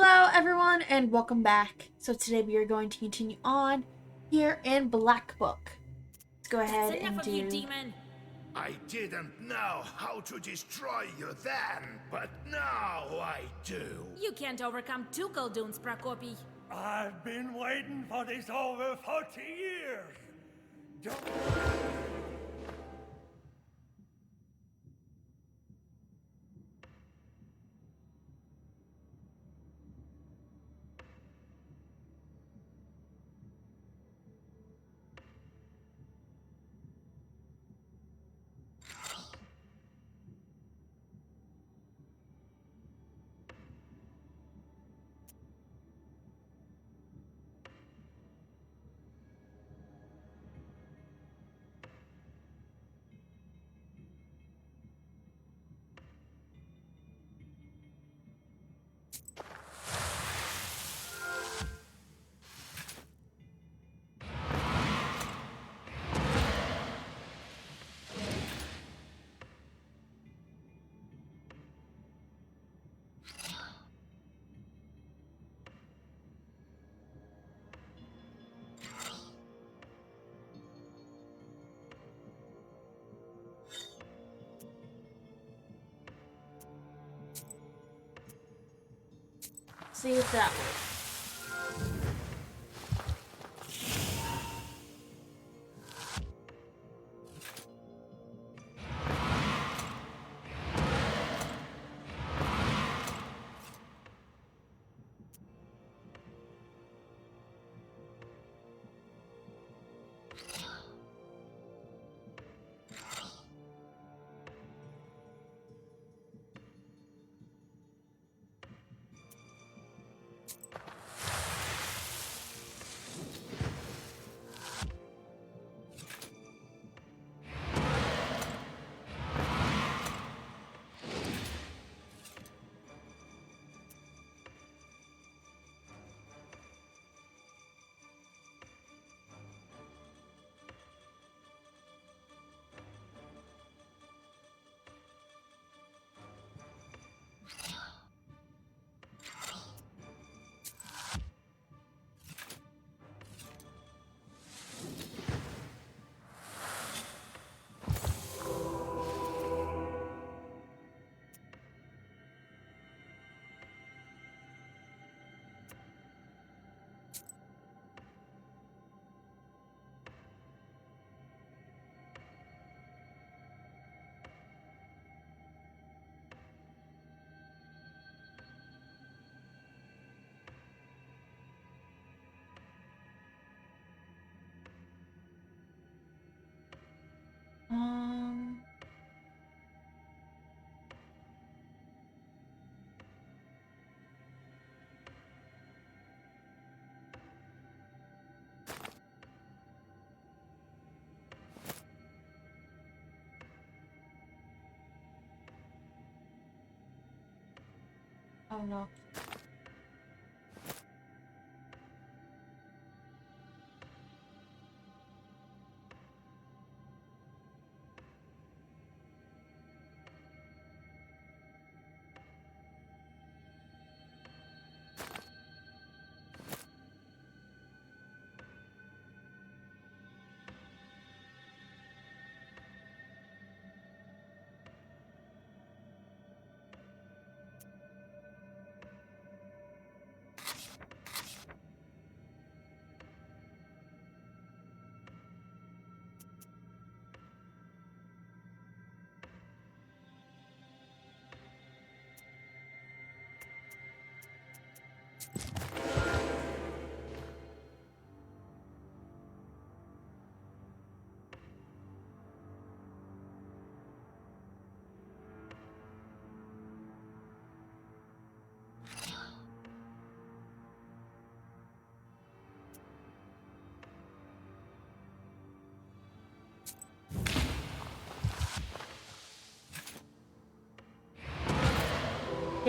Hello everyone and welcome back. So today we are going to continue on here in Black Book. Let's go ahead That's enough and of you, do... demon! I didn't know how to destroy you then, but now I do. You can't overcome two Khaldun's, Prokopy. I've been waiting for this over 40 years. Don't... see if that works. Um... Oh no.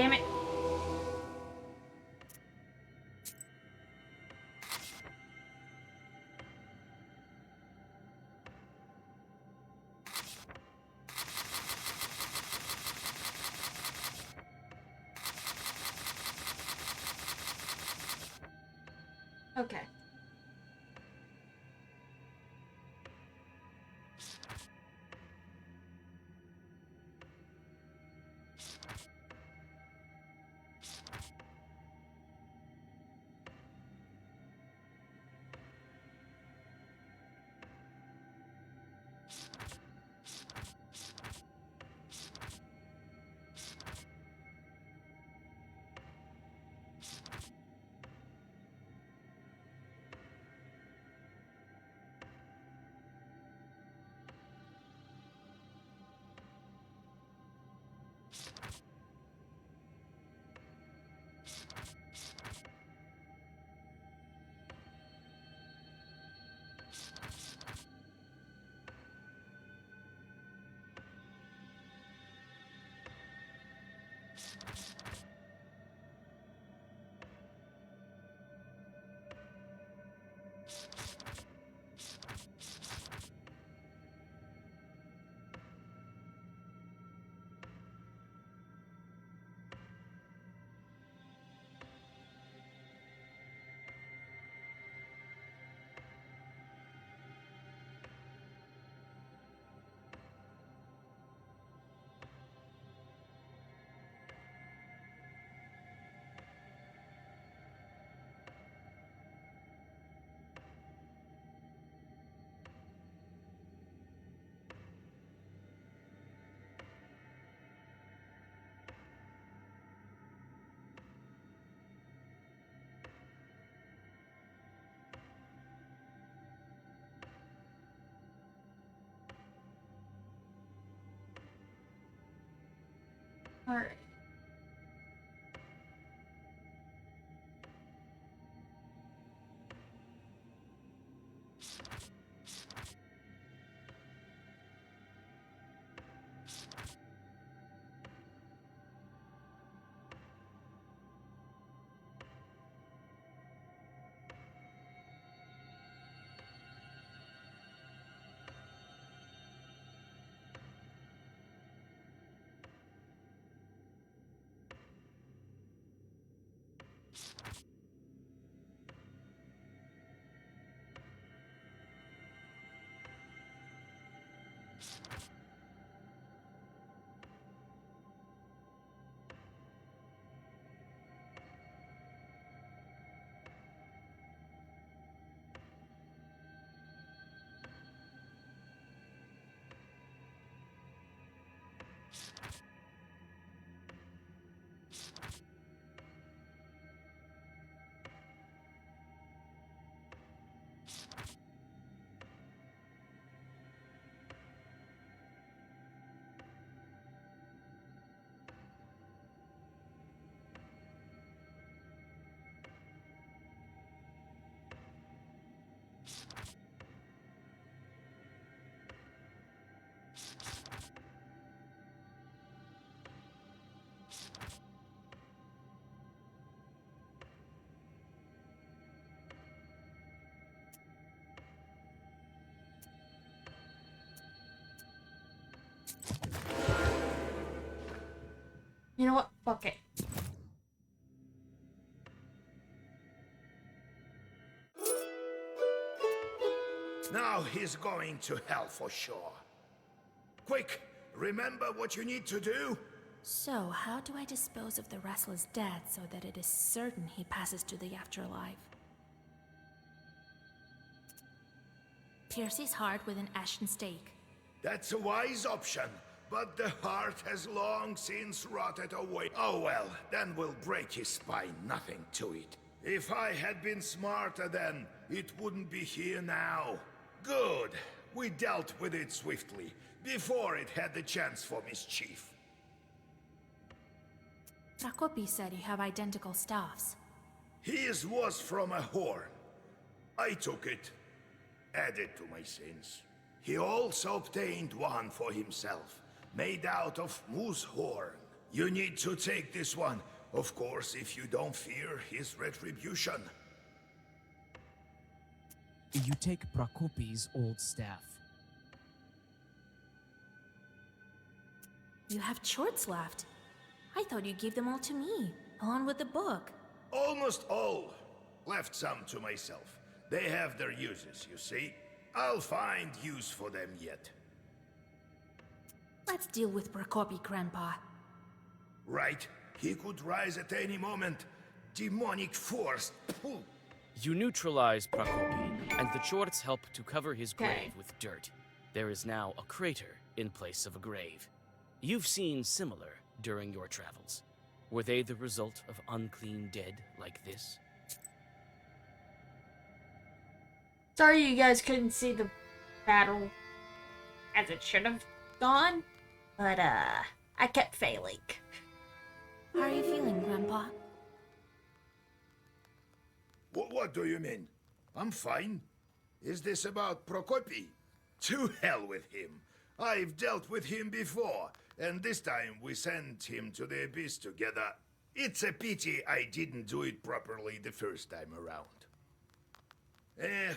Damn it. Okay. All right. You know what? Fuck it. Now he's going to hell for sure. Quick, remember what you need to do? So, how do I dispose of the restless dead so that it is certain he passes to the afterlife? Pierce his heart with an ashen stake. That's a wise option, but the heart has long since rotted away. Oh well, then we'll break his spine, nothing to it. If I had been smarter then, it wouldn't be here now. Good. We dealt with it swiftly, before it had the chance for mischief. Prokopy said you have identical staffs. His was from a horn. I took it, added to my sins. He also obtained one for himself, made out of moose horn. You need to take this one, of course, if you don't fear his retribution. You take Prokopy's old staff. You have chords left. I thought you gave them all to me, along with the book. Almost all. Left some to myself. They have their uses, you see. I'll find use for them yet. Let's deal with Prokopy, Grandpa. Right? He could rise at any moment. Demonic force. Pooh. You neutralize Prokopy, and the Chorts help to cover his Okay. grave with dirt. There is now a crater in place of a grave. You've seen similar during your travels. Were they the result of unclean dead like this? Sorry you guys couldn't see the battle as it should have gone, but I kept failing. How are you feeling, Grandpa? What do you mean? I'm fine. Is this about Prokopy? To hell with him. I've dealt with him before, and this time we sent him to the abyss together. It's a pity I didn't do it properly the first time around. Eh.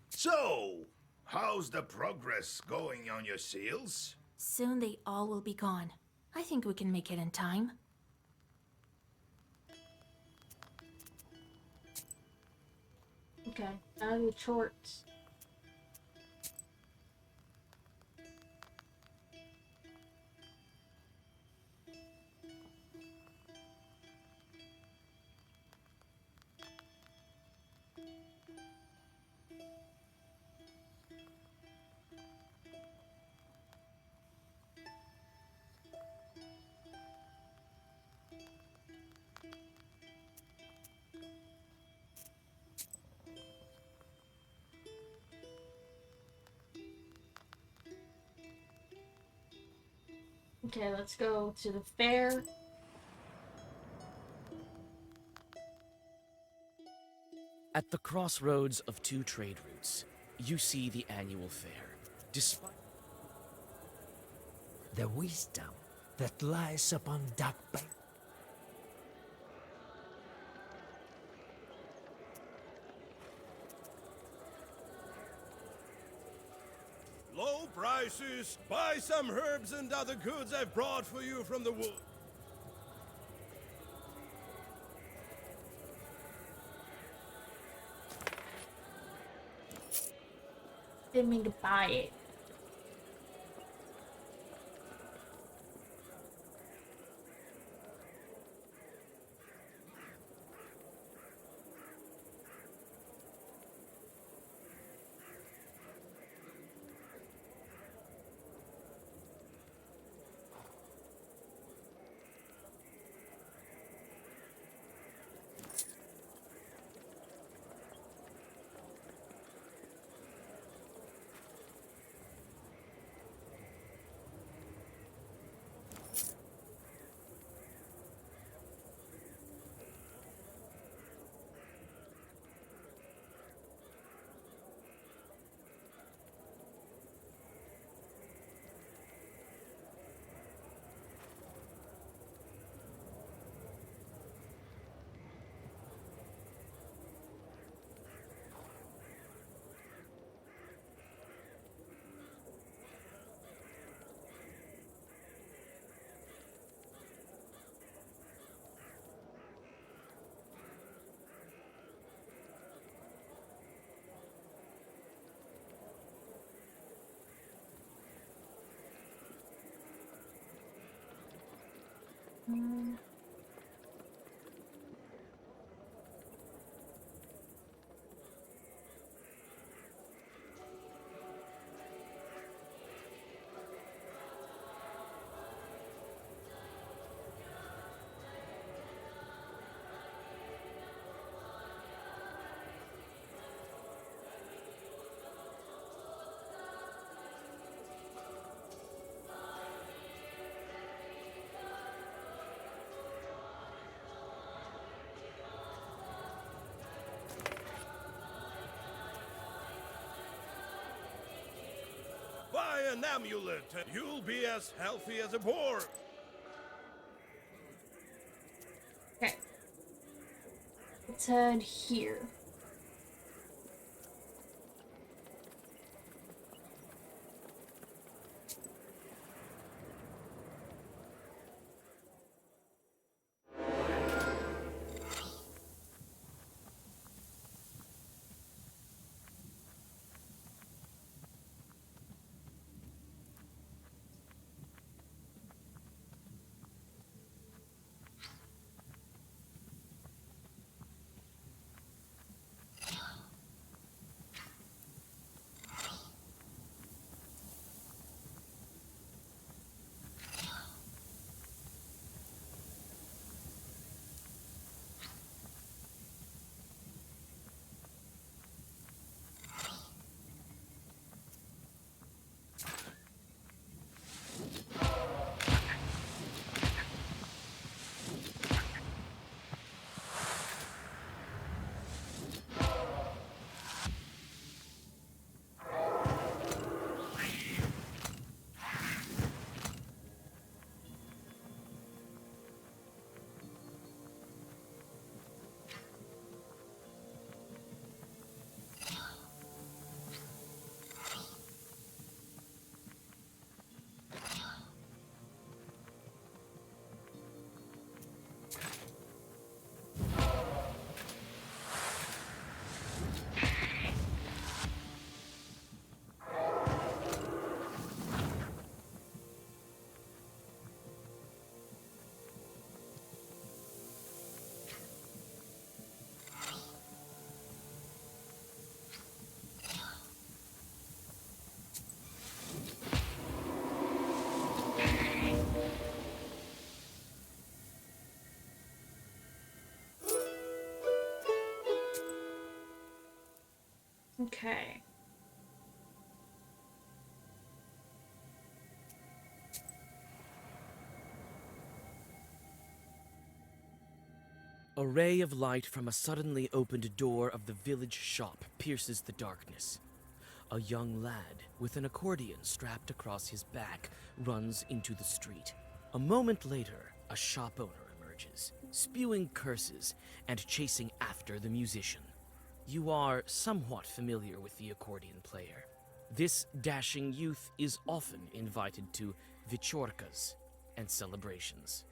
So, how's the progress going on your seals? Soon they all will be gone. I think we can make it in time. Okay, now the shorts. Okay, let's go to the fair. At the crossroads of two trade routes, you see the annual fair. Despite The wisdom that lies upon that bank. Low prices. Buy some herbs and other goods I've brought for you from the wood. Didn't mean to buy it. Buy an amulet and you'll be as healthy as a boar. Okay. Let's head here. Okay. A ray of light from a suddenly opened door of the village shop pierces the darkness. A young lad with an accordion strapped across his back runs into the street. A moment later, a shop owner emerges, spewing curses and chasing after the musician. You are somewhat familiar with the accordion player. This dashing youth is often invited to vichorkas and celebrations.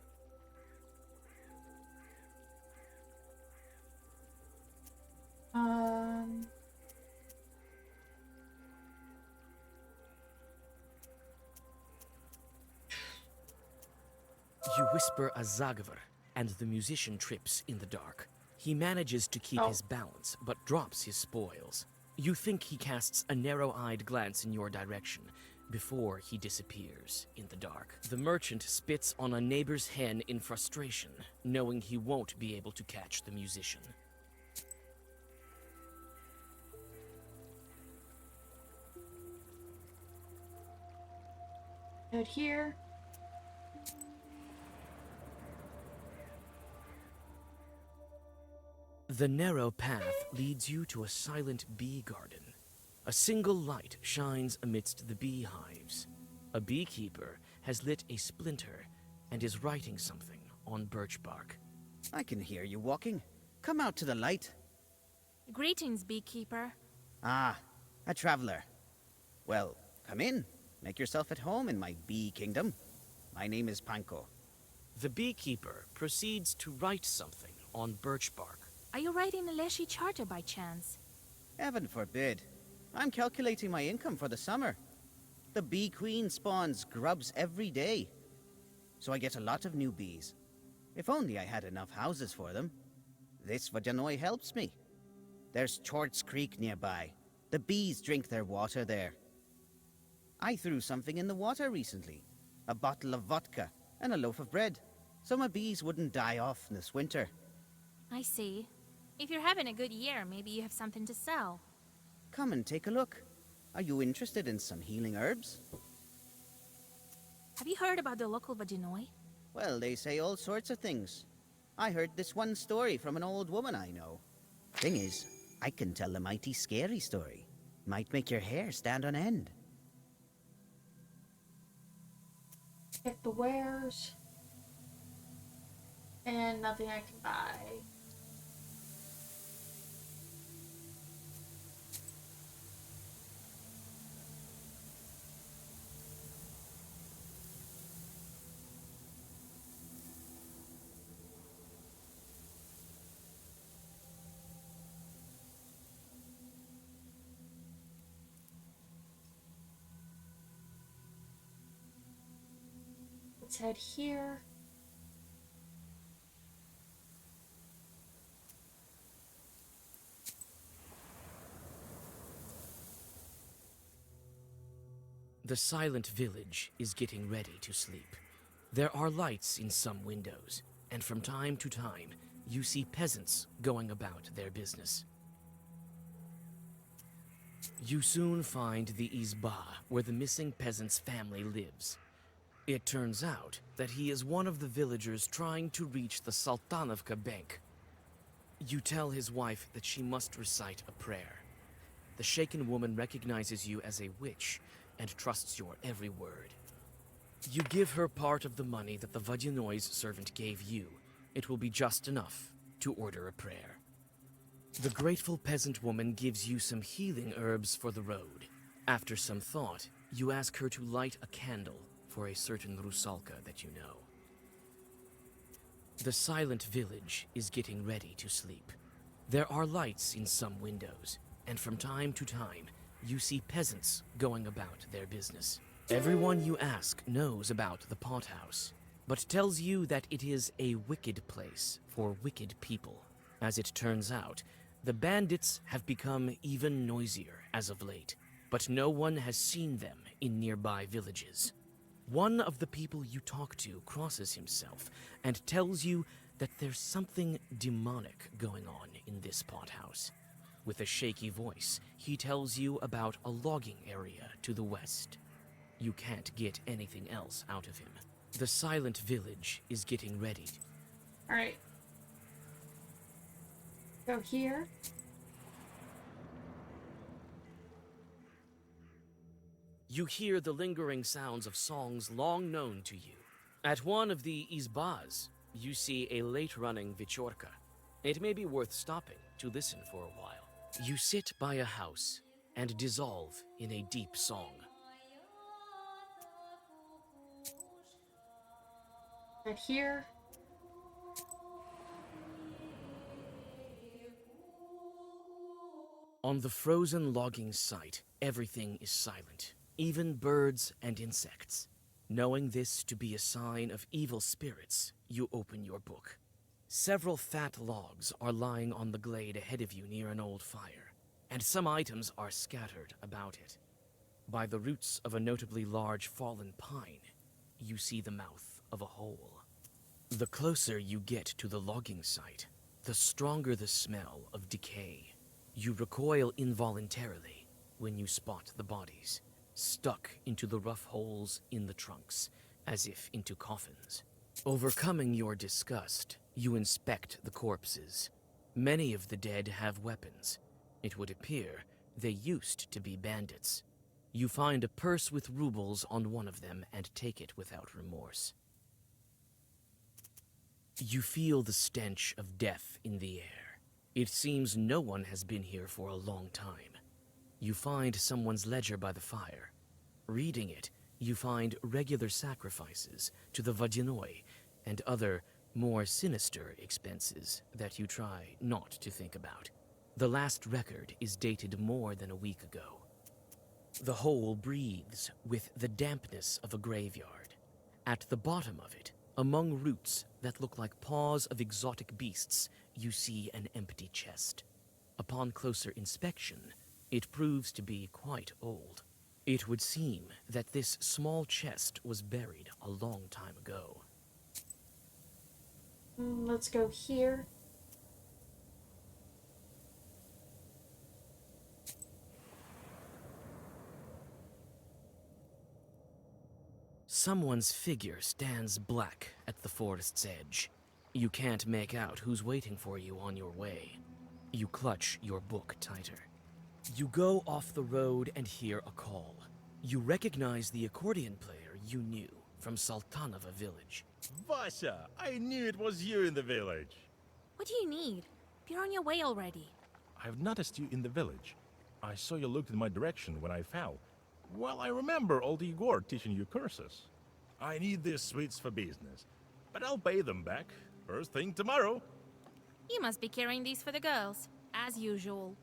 You whisper a zagavr, and the musician trips in the dark. He manages to keep his balance, but drops his spoils. You think he casts a narrow-eyed glance in your direction before he disappears in the dark. The merchant spits on a neighbor's hen in frustration, knowing he won't be able to catch the musician. Out here. The narrow path leads you to a silent bee garden. A single light shines amidst the beehives. A beekeeper has lit a splinter and is writing something on birch bark. I can hear you walking. Come out to the light. Greetings, beekeeper. Ah, a traveler. Well, come in. Make yourself at home in my bee kingdom. My name is Panko. The beekeeper proceeds to write something on birch bark. Are you writing a Leshy charter by chance? Heaven forbid. I'm calculating my income for the summer. The bee queen spawns grubs every day, so I get a lot of new bees. If only I had enough houses for them. This Vajanoi helps me. There's Chorts Creek nearby. The bees drink their water there. I threw something in the water recently. A bottle of vodka and a loaf of bread, so my bees wouldn't die off this winter. I see. If you're having a good year, maybe you have something to sell. Come and take a look. Are you interested in some healing herbs? Have you heard about the local Vajanoi? Well, they say all sorts of things. I heard this one story from an old woman I know. Thing is, I can tell a mighty scary story. Might make your hair stand on end. Get the wares. And nothing I can buy. Let's head here. The silent village is getting ready to sleep. There are lights in some windows, and from time to time, you see peasants going about their business. You soon find the izba where the missing peasant's family lives. It turns out that he is one of the villagers trying to reach the Sultanovka Bank. You tell his wife that she must recite a prayer. The shaken woman recognizes you as a witch and trusts your every word. You give her part of the money that the Vadyanoi's servant gave you. It will be just enough to order a prayer. The grateful peasant woman gives you some healing herbs for the road. After some thought, you ask her to light a candle for a certain Rusalka that you know. The silent village is getting ready to sleep. There are lights in some windows, and from time to time, you see peasants going about their business. Everyone you ask knows about the pothouse, but tells you that it is a wicked place for wicked people. As it turns out, the bandits have become even noisier as of late, but no one has seen them in nearby villages. One of the people you talk to crosses himself and tells you that there's something demonic going on in this pothouse. With a shaky voice, he tells you about a logging area to the west. You can't get anything else out of him. The silent village is getting ready. Alright. Go here. You hear the lingering sounds of songs long known to you. At one of the izbas, you see a late-running vichorka. It may be worth stopping to listen for a while. You sit by a house and dissolve in a deep song. Right here. On the frozen logging site, everything is silent, even birds and insects. Knowing this to be a sign of evil spirits, you open your book. Several fat logs are lying on the glade ahead of you near an old fire, and some items are scattered about it. By the roots of a notably large fallen pine, you see the mouth of a hole. The closer you get to the logging site, the stronger the smell of decay. You recoil involuntarily when you spot the bodies, stuck into the rough holes in the trunks, as if into coffins. Overcoming your disgust, you inspect the corpses. Many of the dead have weapons. It would appear they used to be bandits. You find a purse with rubles on one of them and take it without remorse. You feel the stench of death in the air. It seems no one has been here for a long time. You find someone's ledger by the fire. Reading it, you find regular sacrifices to the Vadinoi and other, more sinister expenses that you try not to think about. The last record is dated more than a week ago. The hole breathes with the dampness of a graveyard. At the bottom of it, among roots that look like paws of exotic beasts, you see an empty chest. Upon closer inspection, it proves to be quite old. It would seem that this small chest was buried a long time ago. Let's go here. Someone's figure stands black at the forest's edge. You can't make out who's waiting for you on your way. You clutch your book tighter. You go off the road and hear a call. You recognize the accordion player you knew from Sultanova village. Vasha, I knew it was you in the village. What do you need? You're on your way already. I've noticed you in the village. I saw you looked in my direction when I fell. Well, I remember old Igor teaching you curses. I need these sweets for business, but I'll pay them back first thing tomorrow. You must be carrying these for the girls, as usual.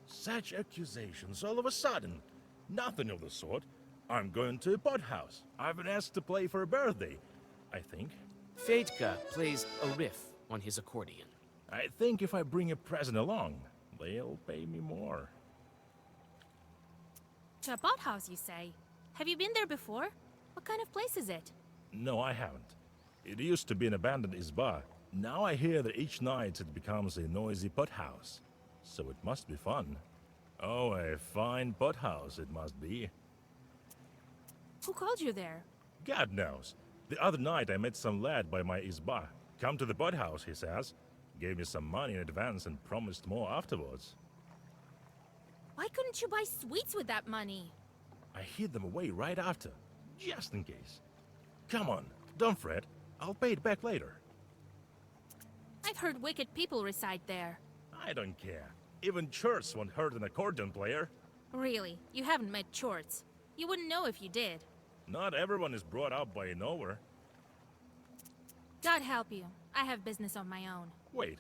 Such accusations all of a sudden. Nothing of the sort. I'm going to a pot house. I've been asked to play for a birthday, I think. Fedka plays a riff on his accordion. I think if I bring a present along, they'll pay me more. To a pot house, you say? Have you been there before? What kind of place is it? No, I haven't. It used to be an abandoned izba. Now I hear that each night it becomes a noisy pot house. So it must be fun. Oh, a fine pot house it must be. Who called you there? God knows. The other night I met some lad by my izba. Come to the pot house, he says. Gave me some money in advance and promised more afterwards. Why couldn't you buy sweets with that money? I hid them away right after, just in case. Come on, don't fret. I'll pay it back later. I've heard wicked people reside there. I don't care. Even church won't hurt an accordion player. Really, you haven't met Chorts. You wouldn't know if you did. Not everyone is brought up by a knower. God help you. I have business of my own. Wait,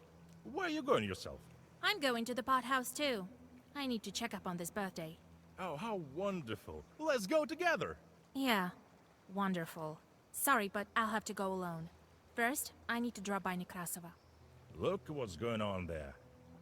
where are you going yourself? I'm going to the pot house too. I need to check up on this birthday. Oh, how wonderful. Let's go together. Yeah, wonderful. Sorry, but I'll have to go alone. First, I need to drop by Nekrasova. Look what's going on there.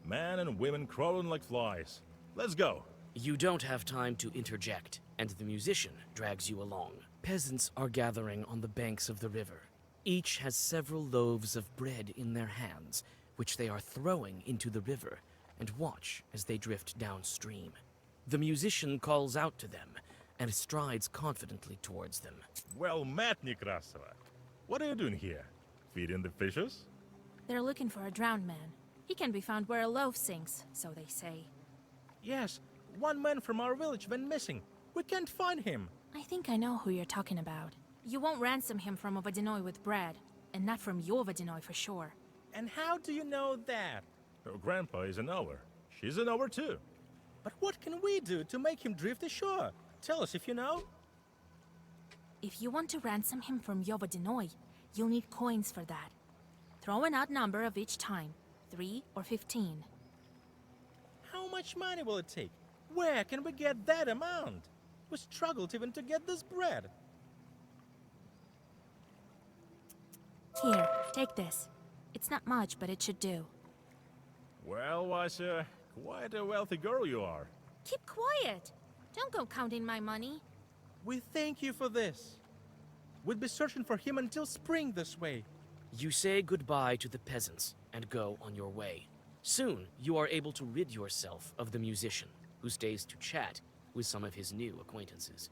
Men and women crawling like flies. Let's go. You don't have time to interject, and the musician drags you along. Peasants are gathering on the banks of the river. Each has several loaves of bread in their hands, which they are throwing into the river and watch as they drift downstream. The musician calls out to them and strides confidently towards them. Well met, Nekrasova. What are you doing here? Feeding the fishes? They're looking for a drowned man. He can be found where a loaf sinks, so they say. Yes, one man from our village went missing. We can't find him. I think I know who you're talking about. You won't ransom him from a Vodinoy with bread, and not from your Vodinoy for sure. And how do you know that? Her grandpa is a knower. She's a knower too. But what can we do to make him drift ashore? Tell us if you know. If you want to ransom him from your Vodinoy, you'll need coins for that. Throw an odd number of each time, 3 or 15. How much money will it take? Where can we get that amount? We struggled even to get this bread. Here, take this. It's not much, but it should do. Well, Vasya, quite a wealthy girl you are. Keep quiet! Don't go counting my money. We thank you for this. We'll be searching for him until spring this way. You say goodbye to the peasants and go on your way. Soon, you are able to rid yourself of the musician, who stays to chat with some of his new acquaintances.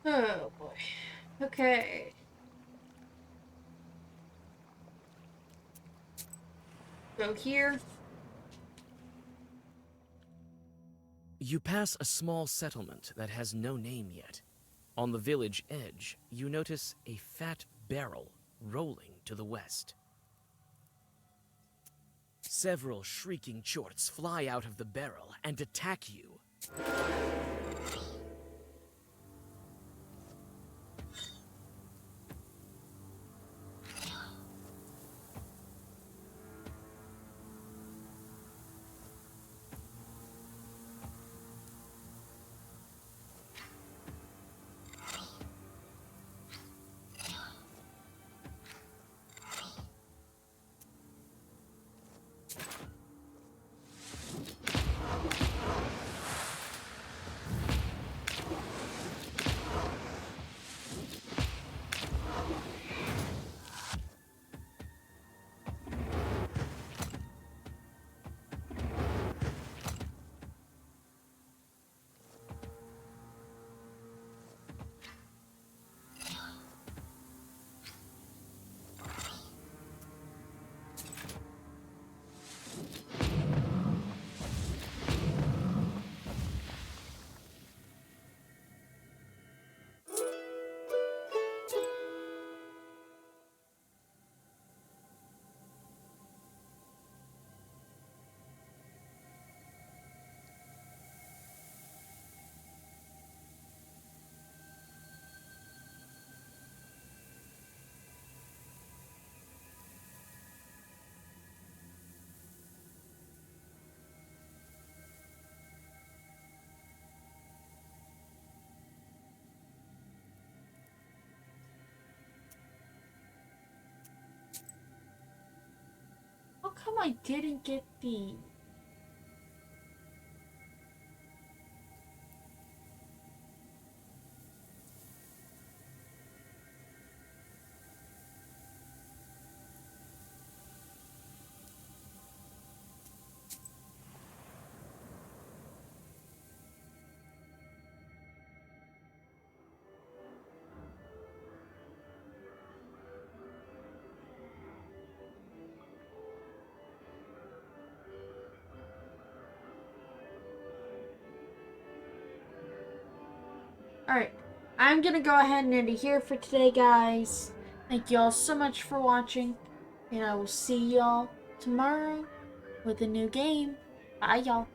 Oh boy. Okay. Go here. You pass a small settlement that has no name yet. On the village edge, you notice a fat barrel rolling to the west. Several shrieking chorts fly out of the barrel and attack you. How come I didn't get the... Alright, I'm gonna go ahead and end it here for today, guys. Thank you all so much for watching, and I will see y'all tomorrow with a new game. Bye, y'all.